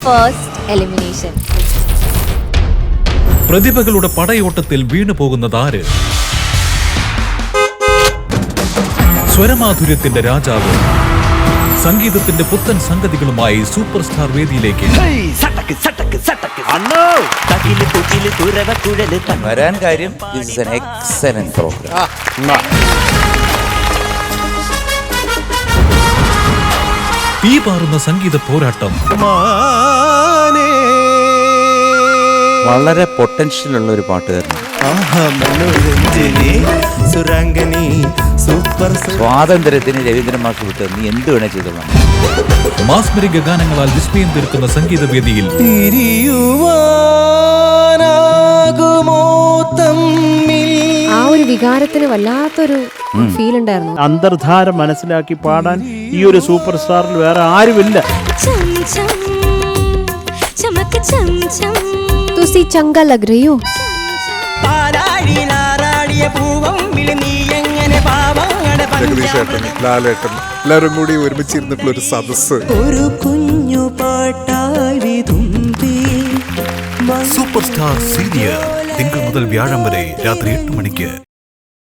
First elimination. പ്രതിഭകളുടെ പടയോട്ടത്തിൽ വീണു പോകുന്നതാര്? സ്വരമാധുര്യത്തിന്റെ രാജാവ് സംഗീതത്തിന്റെ പുത്തൻ സംഗതികളുമായി സൂപ്പർ സ്റ്റാർ വേദിയിലേക്ക്. വരാൻ കാര്യം എക്സലന്റ് പ്രോഗ്രാം. തീ പാറുന്ന സംഗീത പോരാട്ടം. വളരെ പൊട്ടൻഷ്യൽ ഉള്ള ഒരു പാട്ടുകാരൻ. സ്വാതന്ത്ര്യത്തിന് രവീന്ദ്രൻ മാഷ് വിട്ട് നീ എന്ത് വേണേ ചെയ്തോളാം. മാസ്മരിക ഗാനങ്ങളാൽ വിസ്മയം തീർക്കുന്ന സംഗീത വേദിയിൽ ആ ഒരു വികാരത്തിന് വല്ലാത്തൊരു ഫീൽ ഉണ്ടായിരുന്നു. അന്തർധാര മനസ്സിലാക്കി പാടാൻ ഈ ഒരു സൂപ്പർ സ്റ്റാറിൽ വേറെ ആരുമില്ല. തുസി ചങ്ക ലഗ് രഹി ഹോ. ജഗദീഷേട്ടൻ, ലാലേട്ടൻ എല്ലാവരും കൂടി ഒരുമിച്ചിരുന്നിട്ടുള്ള ഒരു സദസ്സ്. ഒരു കുഞ്ഞു പാട്ടായി സൂപ്പർ സ്റ്റാർ സീനിയർ തിങ്കൾ മുതൽ വ്യാഴം വരെ രാത്രി 8 മണിക്ക്.